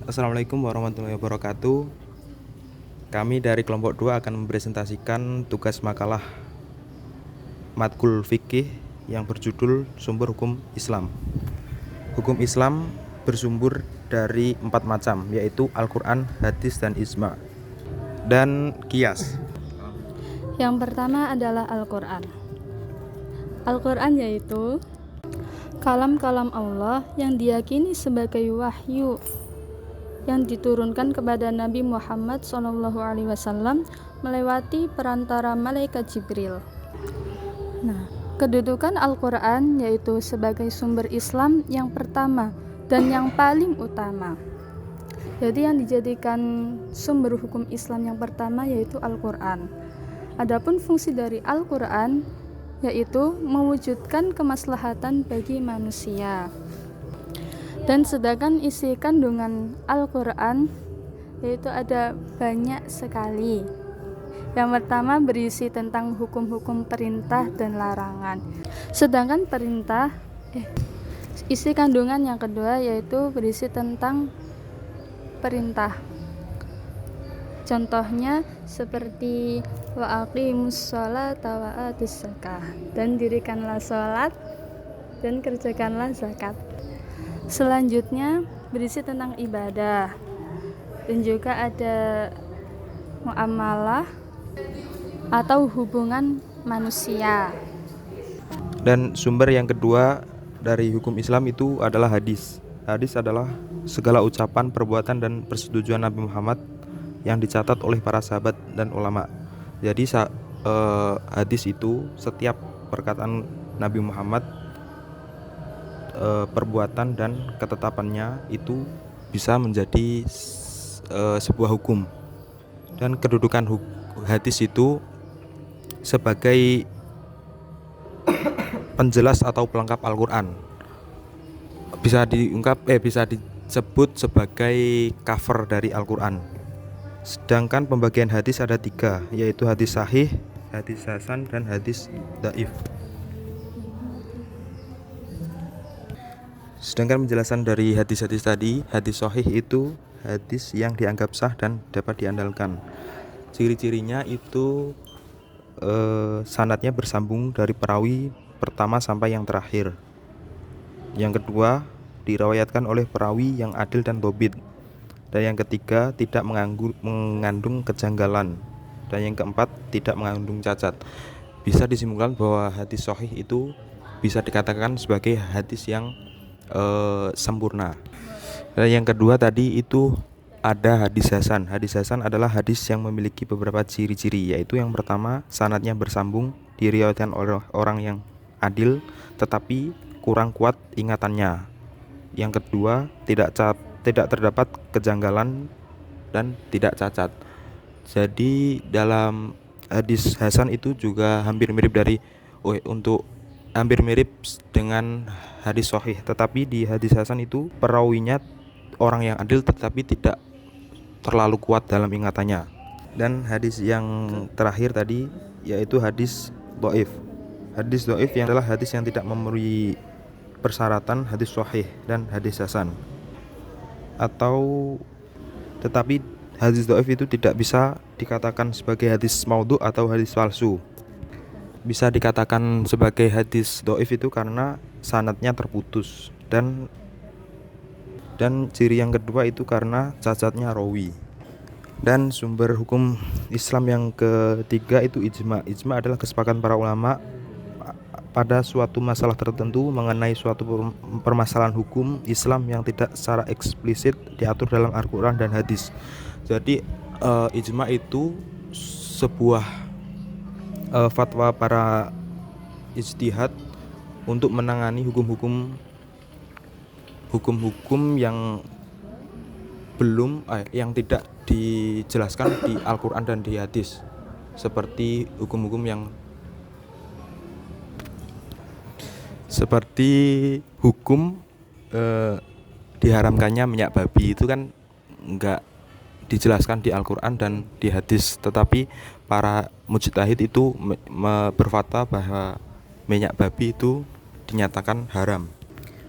Assalamualaikum warahmatullahi wabarakatuh. Kami dari kelompok 2 akan mempresentasikan tugas makalah matkul fikih yang berjudul Sumber Hukum Islam. Hukum Islam bersumber dari 4 macam, yaitu Al-Quran, hadis, dan ijma, dan qiyas. Yang pertama adalah Al-Quran. Al-Quran yaitu kalam-kalam Allah yang diyakini sebagai wahyu yang diturunkan kepada Nabi Muhammad SAW melewati perantara malaikat Jibril. Nah, kedudukan Al-Quran yaitu sebagai sumber Islam yang pertama dan yang paling utama. Jadi yang dijadikan sumber hukum Islam yang pertama yaitu Al-Quran. Adapun fungsi dari Al-Quran yaitu mewujudkan kemaslahatan bagi manusia. Dan sedangkan isi kandungan Al-Quran yaitu ada banyak sekali. Yang pertama berisi tentang hukum-hukum perintah dan larangan. Sedangkan isi kandungan yang kedua yaitu berisi tentang perintah. Contohnya seperti wa aqimus sholata wa atuz zakah, dan dirikanlah sholat dan kerjakanlah zakat. Selanjutnya berisi tentang ibadah dan juga ada muamalah atau hubungan manusia. Dan sumber yang kedua dari hukum Islam itu adalah hadis. Hadis adalah segala ucapan, perbuatan, dan persetujuan Nabi Muhammad yang dicatat oleh para sahabat dan ulama. Jadi hadis itu setiap perkataan Nabi Muhammad, perbuatan dan ketetapannya itu bisa menjadi sebuah hukum. Dan kedudukan hadis itu sebagai penjelas atau pelengkap Al-Quran. Bisa disebut sebagai cover dari Al-Quran. Sedangkan pembagian hadis ada 3, yaitu hadis sahih, hadis hasan, dan hadis dhaif. Sedangkan penjelasan dari hadis-hadis tadi, hadis sahih itu hadis yang dianggap sah dan dapat diandalkan. Ciri-cirinya itu sanadnya bersambung dari perawi pertama sampai yang terakhir. Yang kedua, diriwayatkan oleh perawi yang adil dan dhabit. Dan yang ketiga, tidak mengandung kejanggalan. Dan yang keempat, tidak mengandung cacat. Bisa disimpulkan bahwa hadis sahih itu bisa dikatakan sebagai hadis yang sempurna. Dan yang kedua tadi itu ada hadis hasan. Hadis hasan adalah hadis yang memiliki beberapa ciri-ciri, yaitu yang pertama, sanadnya bersambung, diriwayatkan oleh orang yang adil tetapi kurang kuat ingatannya. Yang kedua, tidak terdapat kejanggalan dan tidak cacat. Jadi dalam hadis hasan itu juga hampir mirip dengan hadis sahih, tetapi di hadis hasan itu perawinya orang yang adil tetapi tidak terlalu kuat dalam ingatannya. Dan hadis yang terakhir tadi yaitu hadis dhaif. Hadis dhaif yang adalah hadis yang tidak memenuhi persyaratan hadis sahih dan hadis hasan. Tetapi hadis dhaif itu tidak bisa dikatakan sebagai hadis maudhu atau hadis palsu. Bisa dikatakan sebagai hadis dhaif itu karena sanadnya terputus, dan ciri yang kedua itu karena cacatnya rawi. Dan sumber hukum Islam yang ketiga itu ijma. Ijma adalah kesepakatan para ulama pada suatu masalah tertentu mengenai suatu permasalahan hukum Islam yang tidak secara eksplisit diatur dalam Al-Quran dan hadis. Jadi ijma itu sebuah fatwa para ijtihad untuk menangani hukum-hukum yang tidak dijelaskan di Al-Quran dan di hadis, seperti hukum-hukum diharamkannya minyak babi, itu kan enggak dijelaskan di Al-Quran dan di hadis, tetapi para mujtahid itu berfatwa bahwa minyak babi itu dinyatakan haram.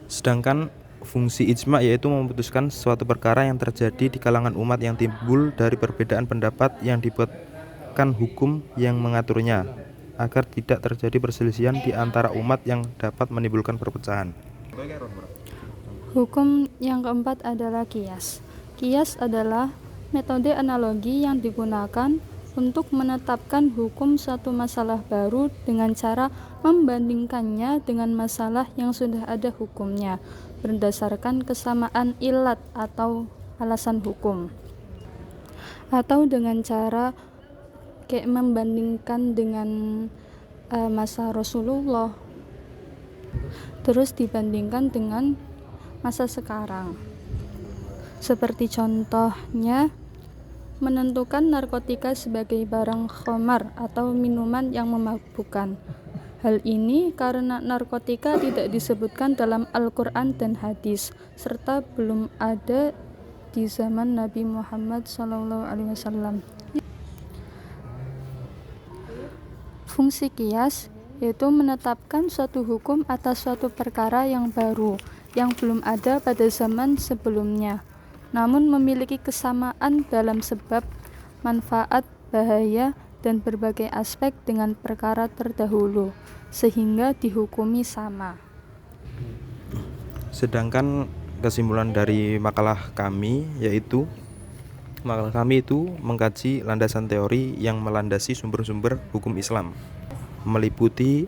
Sedangkan Fungsi ijma yaitu memutuskan suatu perkara yang terjadi di kalangan umat yang timbul dari perbedaan pendapat yang dibuatkan hukum yang mengaturnya agar tidak terjadi perselisihan di antara umat yang dapat menimbulkan perpecahan. Hukum yang keempat adalah kias. Kias adalah metode analogi yang digunakan untuk menetapkan hukum suatu masalah baru dengan cara membandingkannya dengan masalah yang sudah ada hukumnya berdasarkan kesamaan ilat atau alasan hukum, atau dengan cara kayak membandingkan dengan masa Rasulullah terus dibandingkan dengan masa sekarang. Seperti contohnya menentukan narkotika sebagai barang khamar atau minuman yang memabukkan. Hal ini karena narkotika tidak disebutkan dalam Al-Quran dan hadis, serta belum ada di zaman Nabi Muhammad SAW. Fungsi kias yaitu menetapkan suatu hukum atas suatu perkara yang baru, yang belum ada pada zaman sebelumnya, namun memiliki kesamaan dalam sebab, manfaat, bahaya, dan berbagai aspek dengan perkara terdahulu, sehingga dihukumi sama. Sedangkan kesimpulan dari makalah kami itu mengkaji landasan teori yang melandasi sumber-sumber hukum Islam, meliputi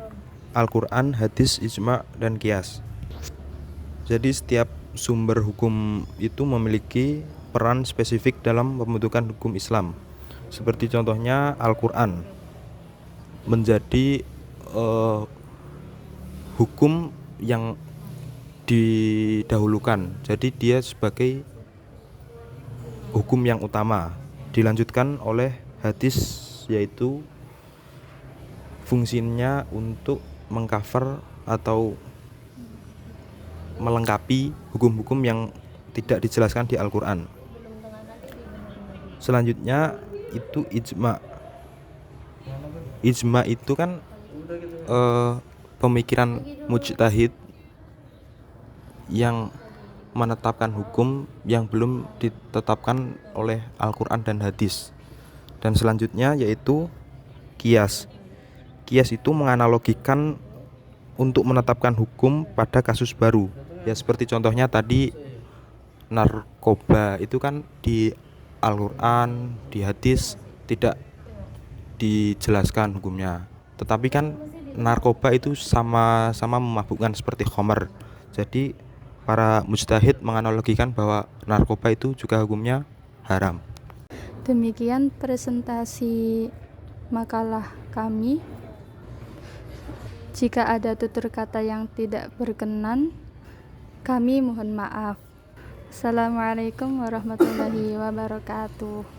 Al-Quran, hadis, ijma, dan kias. Jadi setiap sumber hukum itu memiliki peran spesifik dalam pembentukan hukum Islam. Seperti contohnya Al-Quran menjadi hukum yang didahulukan. Jadi dia sebagai hukum yang utama. Dilanjutkan oleh hadis, yaitu fungsinya untuk mengcover atau melengkapi hukum-hukum yang tidak dijelaskan di Al-Quran. Selanjutnya itu ijma. Ijma itu kan pemikiran mujtahid yang menetapkan hukum yang belum ditetapkan oleh Al-Quran dan hadis. Dan selanjutnya yaitu kias. Kias itu menganalogikan untuk menetapkan hukum pada kasus baru. Ya seperti contohnya tadi narkoba itu kan di Al-Quran, di hadis tidak dijelaskan hukumnya. Tetapi kan narkoba itu sama-sama memabukkan seperti khamar. Jadi para mujtahid menganalogikan bahwa narkoba itu juga hukumnya haram. Demikian presentasi makalah kami. Jika ada tutur kata yang tidak berkenan, kami mohon maaf. Assalamualaikum warahmatullahi wabarakatuh.